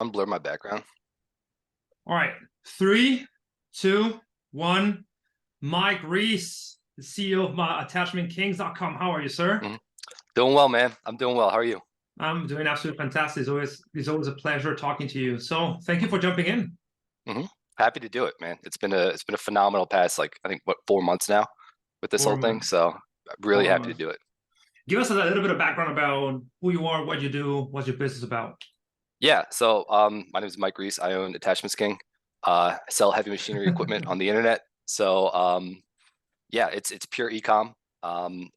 Unblur my background. All right, 3, 2, 1. Mike Reese, the CEO of attachmentkings.com. How are you, sir? Mhm. Doing well, man. I'm doing well. How are you? I'm doing absolutely fantastic. It's always a pleasure talking to you. So thank you for jumping in. hmm Happy to do it, man. It's been a phenomenal past, like, I think, what, 4 months now with this whole thing. For So I'm really happy to for do it. Give us a little bit of background about who you are, what you do, what's your business about. Yeah. So my name is Mike Reese. I own Attachments King. I sell heavy machinery equipment on the internet. So yeah, it's pure ecom.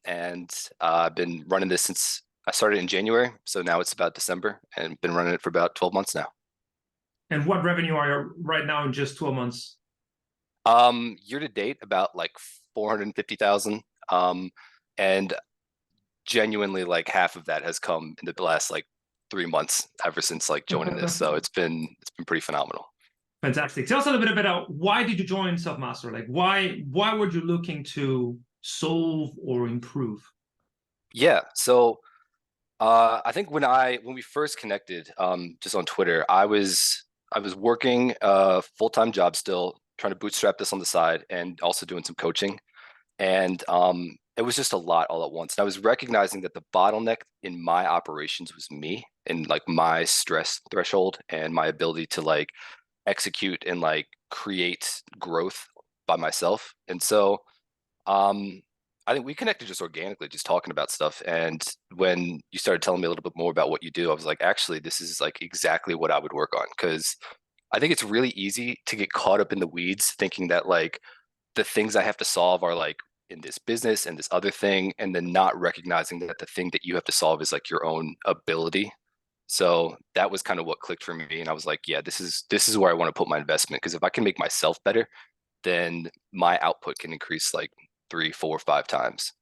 And I've been running this since I started in January. So now it's about December, and been running it for about 12 months now. And what revenue are you right now in just 12 months? Year to date, about like 450,000. And genuinely, like, half of that has come in the last like 3 months, ever since like joining this. So it's been pretty phenomenal. Fantastic. Tell us a little bit about why did you join Selfmaster? Like why were you looking to solve or improve? Yeah. So I think when we first connected, just on Twitter, I was working a full-time job still, trying to bootstrap this on the side, and also doing some coaching. And it was just a lot all at once. And I was recognizing that the bottleneck in my operations was me, and like my stress threshold and my ability to like execute and like create growth by myself. And so um, I think we connected just organically, just talking about stuff. And when you started telling me a little bit more about what you do, I was like, actually, this is like exactly what I would work on. Because I think it's really easy to get caught up in the weeds, thinking that like the things I have to solve are like in this business and this other thing, and then not recognizing that the thing that you have to solve is like your own ability. So that was kind of what clicked for me, and I was like, yeah, this is where I want to put my investment, because if I can make myself better, then my output can increase like 3, 4, 5 times.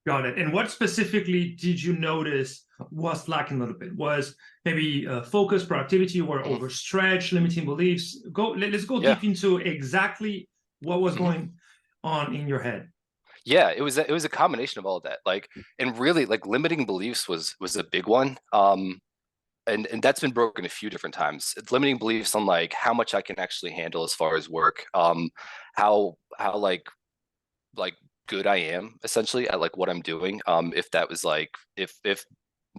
Got it. And what specifically did you notice was lacking a little bit? Was maybe focus, productivity, or Mhm. overstretch, limiting beliefs? Let's go Yeah. deep into exactly what was Mhm. going on in your head. Yeah, it was a combination of all of that. Like, and really, like, limiting beliefs was a big one. And that's been broken a few different times. It's limiting beliefs on like how much I can actually handle as far as work, how like good I am essentially at like what I'm doing. If that was like if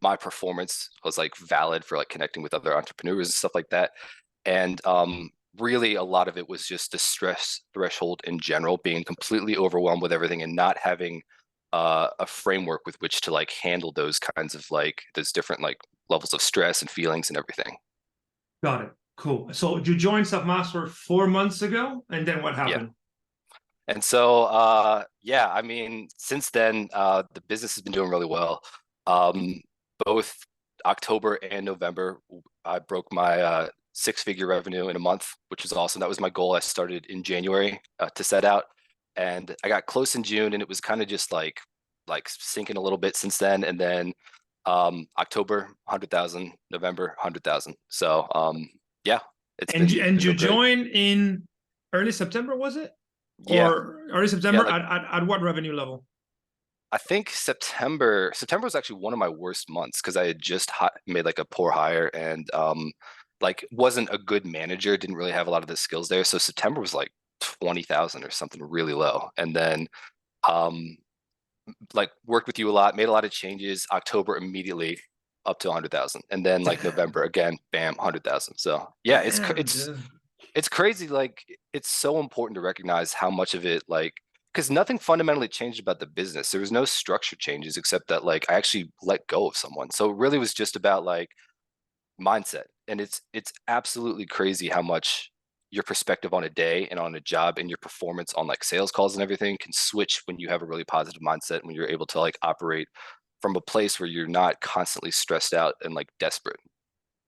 my performance was like valid for like connecting with other entrepreneurs and stuff like that. And really a lot of it was just the stress threshold in general, being completely overwhelmed with everything and not having a framework with which to like handle those kinds of like those different like levels of stress and feelings and everything. Got it. Cool. So you joined Selfmaster 4 months ago, and then what Yeah. happened? And so yeah, I mean, since then the business has been doing really well. Um, Both October and November, I broke my six-figure revenue in a month, which was awesome. That was my goal. I started in January to set out, and I got close in June, and it was kind of just like sinking a little bit since then. And then October 100,000, November 100,000. So yeah, it's And been you, it's and been you doing great. joined in early September, was it? Yeah, Or early yeah, September like at what revenue level? I think September was actually one of my worst months, because I had just made like a poor hire, and like wasn't a good manager, didn't really have a lot of the skills there. So September was like 20,000 or something really low. And then um like worked with you a lot, made a lot of changes. October immediately up to 100,000, and then like Damn. November again, bam, 100,000. So yeah, Damn, dude. it's crazy. Like, it's so important to recognize how much of it, like, because nothing fundamentally changed about the business. There was no structure changes, except that like I actually let go of someone. So it really was just about like mindset. And it's absolutely crazy how much your perspective on a day and on a job and your performance on like sales calls and everything can switch when you have a really positive mindset, when you're able to like operate from a place where you're not constantly stressed out and like desperate.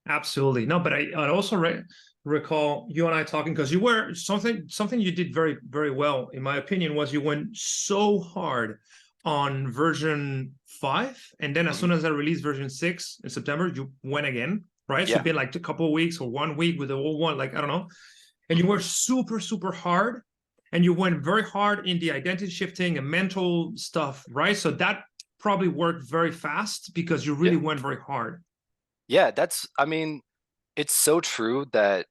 Absolutely. No, but I also recall you and I talking because you were something you did very, very well, in my opinion, was you went so hard on version 5. And then as hmm soon as I released version 6 in September, you went again, right? So Yeah. it's been like a couple of weeks or 1 week with the old one, like I don't know. And you were super, super hard. And you went very hard in the identity shifting and mental stuff, right? So that probably worked very fast because you really Yeah. went very hard. Yeah. I mean, it's so true that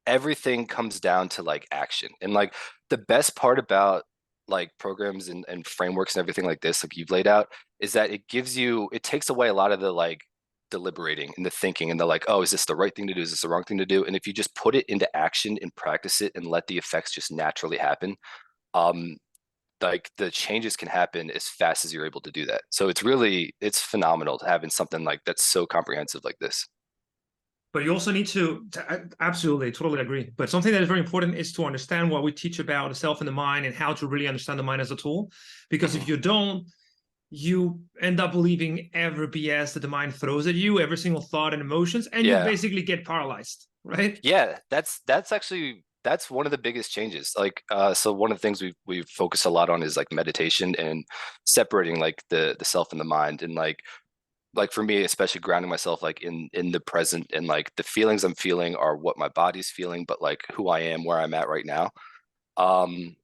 everything comes down to like action. And like the best part about like programs and frameworks and everything like this, like you've laid out, is that it takes away a lot of the like deliberating and the thinking and the like, oh, is this the right thing to do? Is this the wrong thing to do? And if you just put it into action and practice it and let the effects just naturally happen, um, like the changes can happen as fast as you're able to do that. So it's phenomenal to having something like that's so comprehensive like this. But you also need absolutely, totally agree. But something that is very important is to understand what we teach about the self and the mind and how to really understand the mind as a tool. Because Mhm. if you don't, you end up believing every BS that the mind throws at you, every single thought and emotions, and you Yeah. basically get paralyzed, right? Yeah, that's actually that's one of the biggest changes. Like, so one of the things we've focused a lot on is like meditation and separating like the self and the mind, and like for me, especially grounding myself like in the present, and like the feelings I'm feeling are what my body's feeling, but like who I am, where I'm at right now. Um,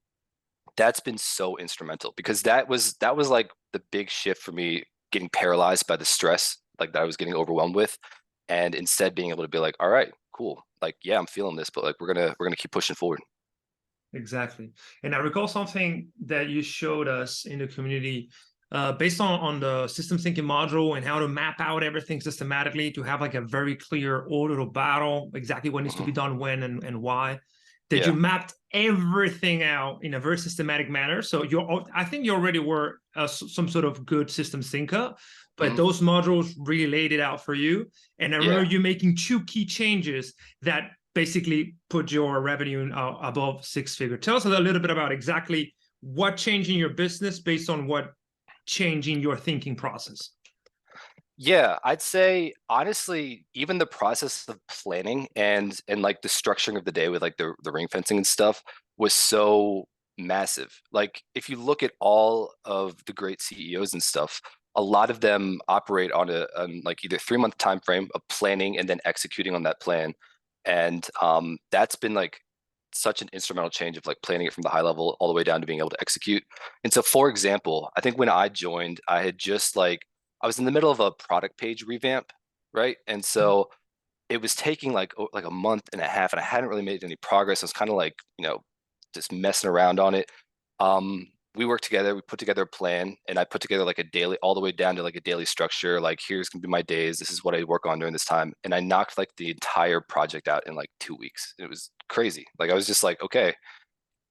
that's been so instrumental because that was like the big shift for me, getting paralyzed by the stress like that I was getting overwhelmed with, and instead being able to be like, all right, cool, like yeah, I'm feeling this, but like we're gonna keep pushing forward. Exactly. And I recall something that you showed us in the community based on the system thinking module and how to map out everything systematically to have like a very clear order of battle, exactly what needs to be Hmm. done when and why. That you Yeah. mapped everything out in a very systematic manner. So I think you already were some sort of good systems thinker, but Hmm. those modules really laid it out for you. And I remember Yeah. you making two key changes that basically put your revenue above six figure. Tell us a little bit about exactly what changing your business based on what changing your thinking process. Yeah, I'd say honestly, even the process of planning and like the structuring of the day with like the ring fencing and stuff was so massive. Like if you look at all of the great CEOs and stuff, a lot of them operate on like either 3 month time frame of planning and then executing on that plan. And that's been like such an instrumental change of like planning it from the high level all the way down to being able to execute. And so, for example, I think when I joined, I had just like I was in the middle of a product page revamp, right? And so it was taking like a month and a half, and I hadn't really made any progress. I was kind of like, just messing around on it. We worked together, we put together a plan, and I put together like a daily, all the way down to like a daily structure. Like, here's gonna be my days. This is what I work on during this time. And I knocked like the entire project out in like 2 weeks. It was crazy. Like, I was just like, okay,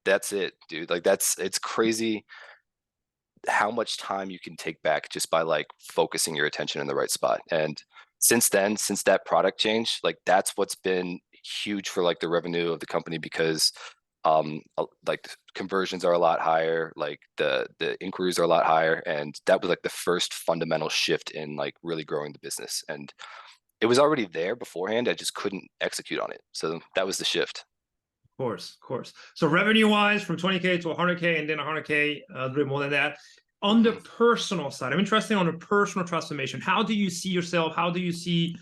that's it, dude. Like, it's crazy how much time you can take back just by like focusing your attention in the right spot. And since then, since that product change, like that's what's been huge for like the revenue of the company, because like conversions are a lot higher, like the inquiries are a lot higher, and that was like the first fundamental shift in like really growing the business. And it was already there beforehand, I just couldn't execute on it, so that was the shift. Of course. So revenue wise, from 20K to 100K and then 100K, a little bit more than that. On the Hmm. personal side, I'm interested on the personal transformation. How do you see yourself? How do you see,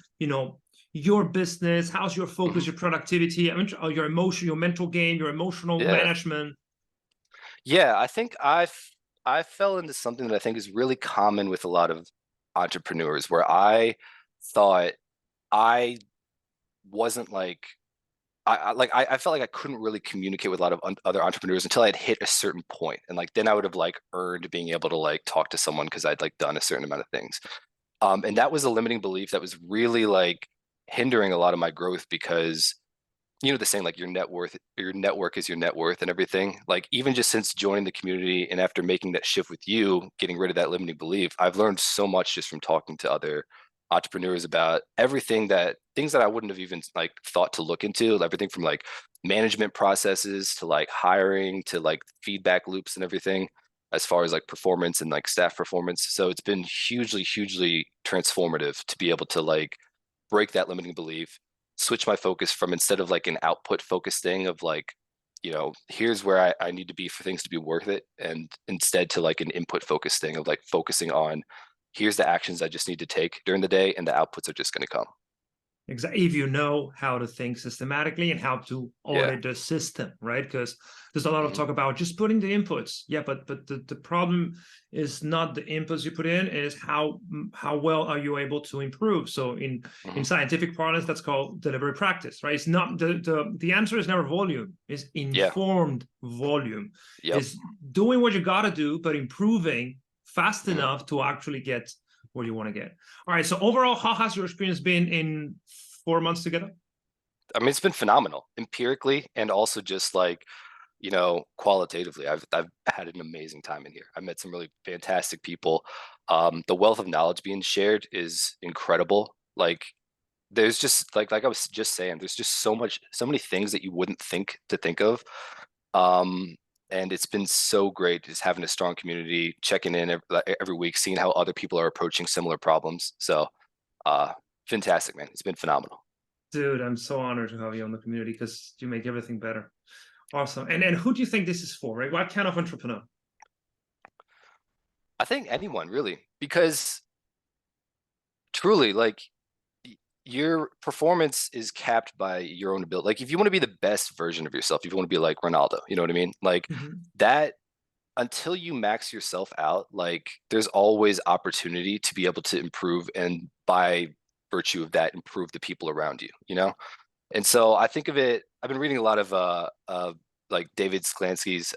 your business? How's your focus, Hmm. your productivity? I mean, your emotion, your mental game, your emotional Yeah. management. Yeah, I think I fell into something that I think is really common with a lot of entrepreneurs, where I thought I wasn't like I felt like I couldn't really communicate with a lot of other entrepreneurs until I'd hit a certain point, and like then I would have like earned being able to like talk to someone because I'd like done a certain amount of things. And that was a limiting belief that was really like hindering a lot of my growth, because the saying, like your network is your net worth and everything. Like even just since joining the community and after making that shift with you, getting rid of that limiting belief, I've learned so much just from talking to other entrepreneurs about everything, that things that I wouldn't have even like thought to look into, everything from like management processes to like hiring to like feedback loops and everything, as far as like performance and like staff performance. So it's been hugely transformative to be able to like break that limiting belief, switch my focus from, instead of like an output focused thing of like, here's where I need to be for things to be worth it, and instead to like an input focused thing of like focusing on, here's the actions I just need to take during the day, and the outputs are just going to come. Exactly. If you know how to think systematically and how to Yeah. audit the system, right? Because there's a lot of Hmm. talk about just putting the inputs. Yeah, but the problem is not the inputs you put in, is how well are you able to improve. So in Hmm. scientific parlance, that's called delivery practice, right? It's not the answer is never volume, it's Yeah. informed volume. Yep. Is doing what you gotta do, but improving fast Hmm. enough to actually get where you want to get. All right. So overall, how has your experience been in 4 months together? I mean, it's been phenomenal empirically and also just like, qualitatively. I've had an amazing time in here. I met some really fantastic people. The wealth of knowledge being shared is incredible. Like there's just like I was just saying, there's just so many things that you wouldn't think to think of. Um, and it's been so great just having a strong community, checking in every week, seeing how other people are approaching similar problems. So, uh, fantastic, man. It's been phenomenal. Dude, I'm so honored to have you on the community because you make everything better. Awesome. And who do you think this is for, right? What kind of entrepreneur? I think anyone really, because truly, like your performance is capped by your own ability. Like if you want to be the best version of yourself, if you want to be like Ronaldo, you know what I mean? Like Mhm. that until you max yourself out, like there's always opportunity to be able to improve and by virtue of that, improve the people around you, you know? And so I think of it, I've been reading a lot of like David Sklansky's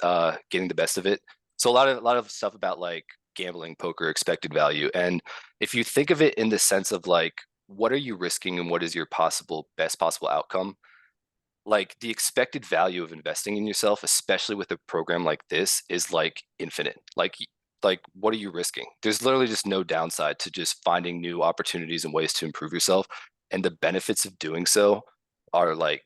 Getting the Best of It. So a lot of stuff about like gambling, poker, expected value. And if you think of it in the sense of like what are you risking and what is your possible best possible outcome, like the expected value of investing in yourself, especially with a program like this, is like infinite. Like what are you risking? There's literally just no downside to just finding new opportunities and ways to improve yourself. And the benefits of doing so are like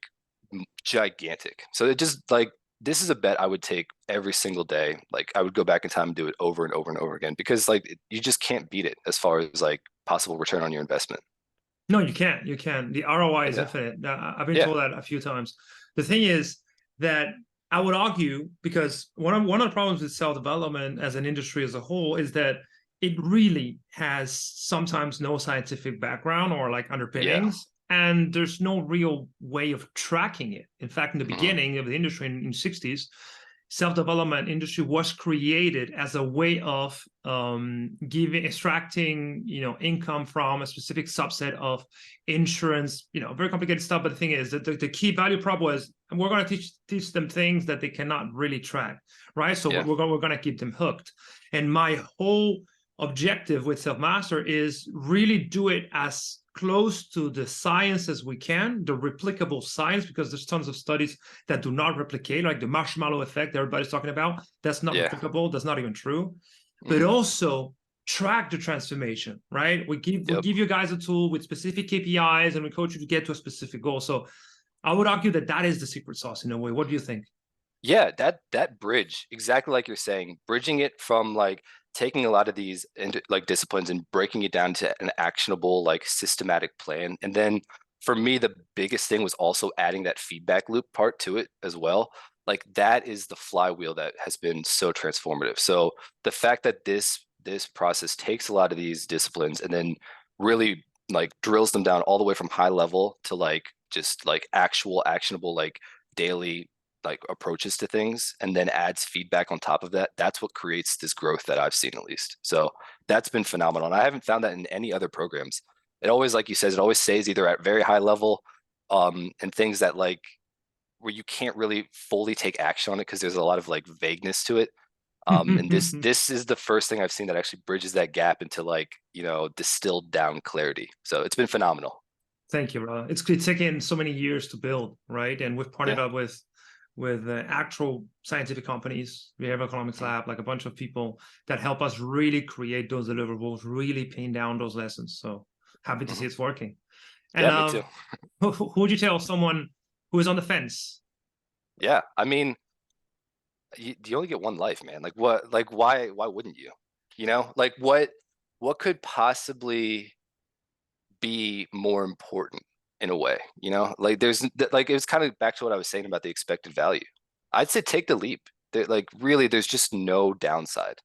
gigantic. So it just like this is a bet I would take every single day. Like I would go back in time and do it over and over and over again because like you just can't beat it as far as like possible return on your investment. No, you can't. You can. The ROI is Yeah. infinite. I've been Yeah. told that a few times. The thing is that I would argue, because one of the problems with self-development as an industry as a whole is that it really has sometimes no scientific background or like Yeah. underpinnings, and there's no real way of tracking it. In fact, in the Hmm. beginning of the industry in 60s, self-development industry was created as a way of giving extracting income from a specific subset of insurance, very complicated stuff. But the thing is that the key value prop was, and we're going to teach them things that they cannot really track, right? So Yeah. we're going to keep them hooked. And my whole objective with Selfmaster is really do it as close to the science as we can, the replicable science, because there's tons of studies that do not replicate, like the marshmallow effect that everybody's talking about. That's not Yeah. replicable. That's not even true. But Hmm. also track the transformation, right? We Yep. give you guys a tool with specific KPIs and we coach you to get to a specific goal. So I would argue that that is the secret sauce in a way. What do you think? Yeah, that bridge, exactly like you're saying, bridging it from like taking a lot of these into like disciplines and breaking it down to an actionable, like systematic plan. And then for me, the biggest thing was also adding that feedback loop part to it as well. Like that is the flywheel that has been so transformative. So the fact that this process takes a lot of these disciplines and then really like drills them down all the way from high level to like just like actual actionable like daily like approaches to things and then adds feedback on top of that, that's what creates this growth that I've seen at least. So that's been phenomenal. And I haven't found that in any other programs. It always, like you said, it always stays either at very high level and things that like where you can't really fully take action on it because there's a lot of like vagueness to it. And this is the first thing I've seen that actually bridges that gap into like, distilled down clarity. So it's been phenomenal. Thank you, brother. It's taken so many years to build, right? And we've partnered Yeah. up with actual scientific companies, behavioral economics Mhm. lab, like a bunch of people that help us really create those deliverables, really pin down those lessons. So happy to see Mhm. it's working. And Yeah, me too. who would you tell someone who is on the fence? Yeah. I mean, you only get one life, man. Like what, like why wouldn't you? Like what could possibly be more important in a way, like like it was kind of back to what I was saying about the expected value. I'd say take the leap. Like really there's just no downside.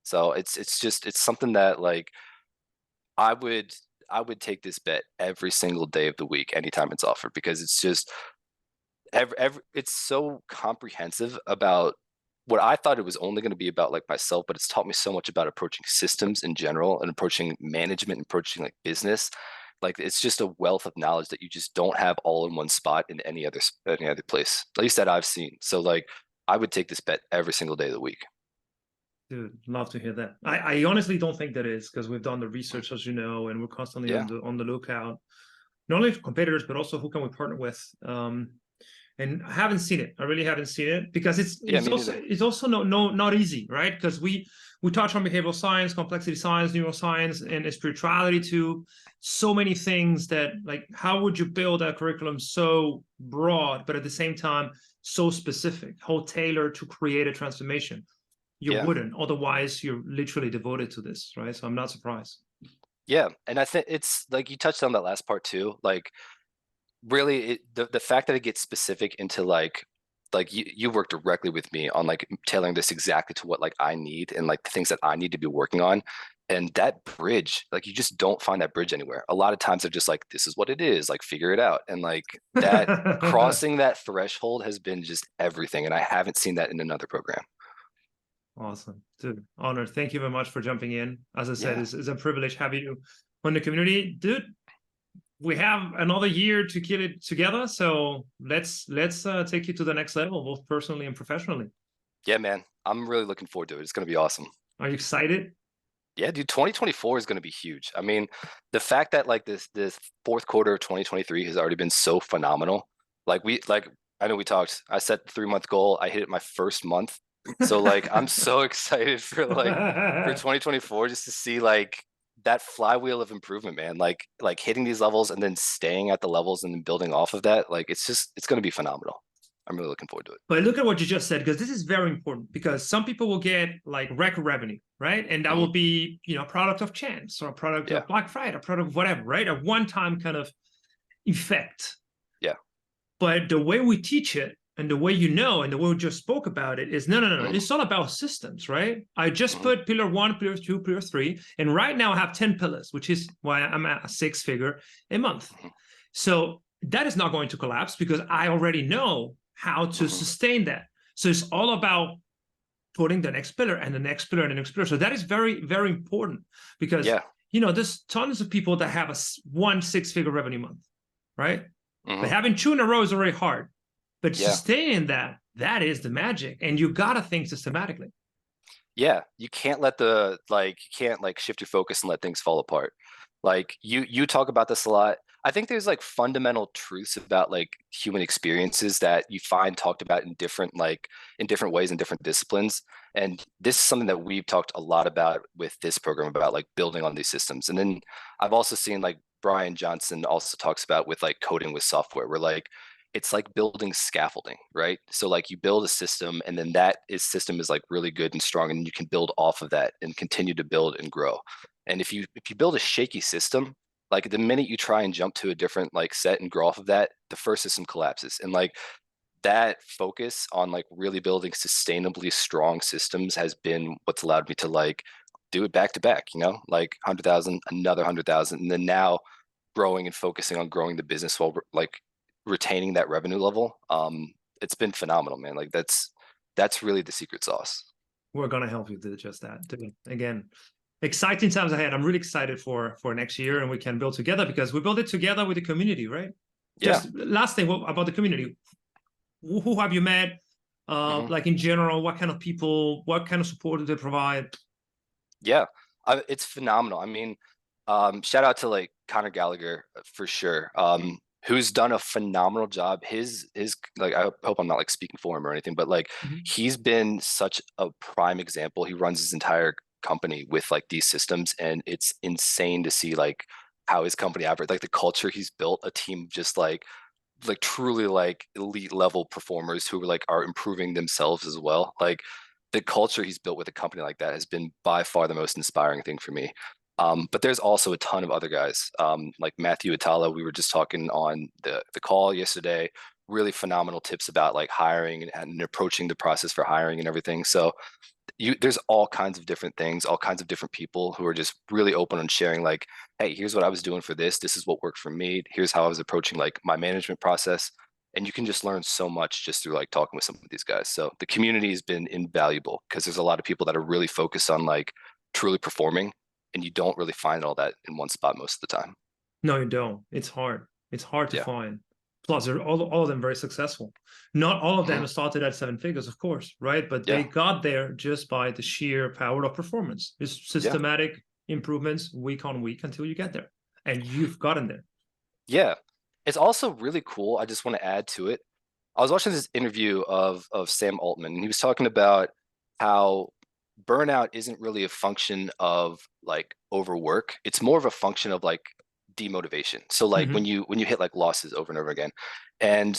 So it's something that like I would I would take this bet every single day of the week, anytime it's offered, because it's just it's so comprehensive about what I thought it was only going to be about like myself, but it's taught me so much about approaching systems in general and approaching management and approaching like business. Like it's just a wealth of knowledge that you just don't have all in one spot in any other place, at least that I've seen. So like I would take this bet every single day of the week. Dude, love to hear that. I honestly don't think that is, because we've done the research, as you know, and we're constantly Yeah. on the lookout, not only for competitors, but also who can we partner with. And I haven't seen it. I really haven't seen it, because Yeah, me neither. it's also not easy, right? Because we touch on behavioral science, complexity science, neuroscience, and spirituality too. So many things that, like, how would you build a curriculum so broad, but at the same time so specific, how tailored to create a transformation? You Yeah. wouldn't. Otherwise, you're literally devoted to this, right? So I'm not surprised. Yeah. And I think it's like you touched on that last part too. Like really the fact that it gets specific into like you work directly with me on like tailoring this exactly to what like I need and like the things that I need to be working on. And that bridge, like you just don't find that bridge anywhere. A lot of times they're just like, this is what it is, like figure it out. And like that crossing that threshold has been just everything. And I haven't seen that in another program. Awesome, dude. Honored. Thank you very much for jumping in. As I said, Yeah. it's a privilege having you on the community, dude. We have another year to kill it together, so let's take you to the next level, both personally and professionally. Yeah, man. I'm really looking forward to it. It's going to be awesome. Are you excited? Yeah, dude, 2024 is going to be huge. I mean, the fact that like this fourth quarter of 2023 has already been so phenomenal. Like I know we talked. I set the 3 month goal. I hit it my first month. So like I'm so excited for 2024 just to see like that flywheel of improvement, man. Like hitting these levels and then staying at the levels and then building off of that. Like it's going to be phenomenal. I'm really looking forward to it. But look at what you just said, because this is very important, because some people will get like record revenue, right? And that Hmm. will be, a product of chance, or a product Yeah. of Black Friday, a product of whatever, right? A one-time kind of effect. Yeah. But the way we teach it, and the way and the way we just spoke about it, is no. Hmm. It's all about systems, right? I just Hmm. put pillar one, pillar two, pillar three. And right now I have 10 pillars, which is why I'm at a six figure a month. Hmm. So that is not going to collapse, because I already know how to Hmm. sustain that. So it's all about putting the next pillar and the next pillar and the next pillar. So that is very, very important, because, Yeah. there's tons of people that have one six-figure revenue month, right? But Hmm. having two in a row is already hard. But Yeah. sustaining that is the magic. And you got to think systematically. Yeah, you can't let you can't like shift your focus and let things fall apart. Like you talk about this a lot. I think there's like fundamental truths about like human experiences that you find talked about in different ways in different disciplines. And this is something that we've talked a lot about with this program about like building on these systems. And then I've also seen like Brian Johnson also talks about with like coding with software, where like it's like building scaffolding, right? So like you build a system and then system is like really good and strong and you can build off of that and continue to build and grow. And if you build a shaky system, like the minute you try and jump to a different like set and grow off of that, the first system collapses. And like that focus on like really building sustainably strong systems has been what's allowed me to like do it back to back, like 100,000, another 100,000, and then now growing and focusing on growing the business while like retaining that revenue level. It's been phenomenal, man. Like that's really the secret sauce. We're going to help you do just that. Again, exciting times ahead. I'm really excited for next year, and we can build together, because we build it together with the community, right? Yeah. Just last thing about the community. Who have you met? Hmm. Like in general, what kind of people, what kind of support do they provide? Yeah. It's phenomenal. I mean, shout out to like Connor Gallagher for sure. Who's done a phenomenal job. His like hope I'm not like speaking for him or anything, but like Mhm. he's been such a prime example. He runs his entire company with like these systems, and it's insane to see like how his company operates, like the culture he's built, a team just like truly like elite level performers who like are improving themselves as well. Like the culture he's built with a company like that has been by far the most inspiring thing for me. But there's also a ton of other guys, like Matthew Atala. We were just talking on the call yesterday. Really phenomenal tips about like hiring and approaching the process for hiring and everything. So there's all kinds of different things, all kinds of different people who are just really open on sharing like, hey, here's what I was doing for this. This is what worked for me. Here's how I was approaching like my management process. And you can just learn so much just through like talking with some of these guys. So the community has been invaluable because there's a lot of people that are really focused on like truly performing, and you don't really find all that in one spot most of the time. No, you don't. It's hard. It's hard to Yeah. find. Plus, they're all of them very successful. Not all of Mhm. them started at seven figures, of course, right? But they Yeah. got there just by the sheer power of performance. It's Yeah. systematic improvements week on week until you get there. And you've gotten there. Yeah. It's also really cool. I just want to add to it. I was watching this interview of Sam Altman, and he was talking about how burnout isn't really a function of like overwork. It's more of a function of like demotivation. So like Mm-hmm. when you hit like losses over and over again, and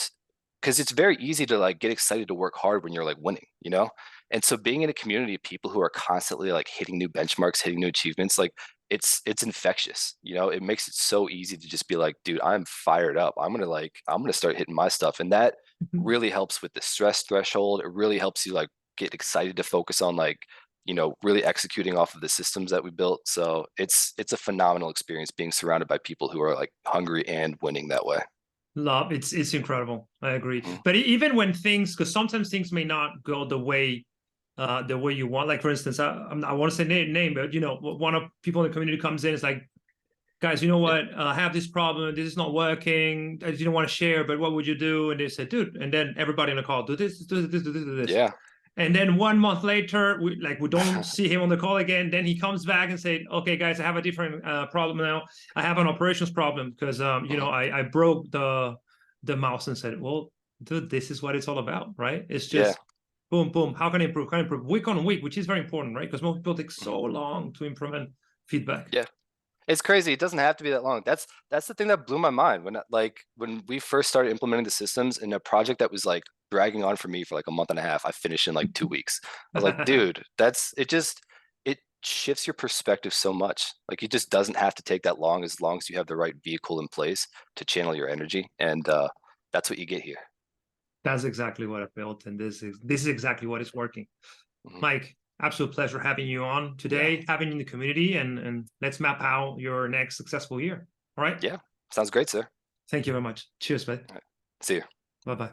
because it's very easy to like get excited to work hard when you're like winning, you know? And so being in a community of people who are constantly like hitting new benchmarks, hitting new achievements, like it's infectious, you know? It makes it so easy to just be like, dude, I'm fired up. I'm gonna start hitting my stuff. And that really helps with the stress threshold. It really helps you like get excited to focus on like, you know, really executing off of the systems that we built. So it's a phenomenal experience being surrounded by people who are like hungry and winning that way. Love, it's incredible. I agree. Mhm. But even when things, because sometimes things may not go the way you want. Like for instance, I want to say name, but you know, one of people in the community comes in, it's like, guys, you know Yeah. what? I have this problem. This is not working. I didn't want to share, but what would you do? And they said, dude. And then everybody in the call, do this, do this, do this, do this. Yeah. And then 1 month later, we don't see him on the call again. Then he comes back and said, okay, guys, I have a different problem now. I have an operations problem because you know Mhm. I broke the mouse and said, well, dude, this is what it's all about, right? It's Yeah. just boom, boom. How can I improve? Can I improve week on week, which is very important, right? Because most people take Mhm. so long to implement feedback. Yeah. It's crazy. It doesn't have to be that long. That's the thing that blew my mind when like when we first started implementing the systems in a project that was like dragging on for me for like a month and a half. I finished in like 2 weeks. I was like, dude, that's it. Just it shifts your perspective so much. Like it just doesn't have to take that long as you have the right vehicle in place to channel your energy, and that's what you get here. That's exactly what I felt, and this is exactly what is working. Mhm. Mike, absolute pleasure having you on Yeah. today, having you in the community, and let's map out your next successful year. All right. Yeah. Sounds great, sir. Thank you very much. Cheers, mate. All right. See you. Bye bye.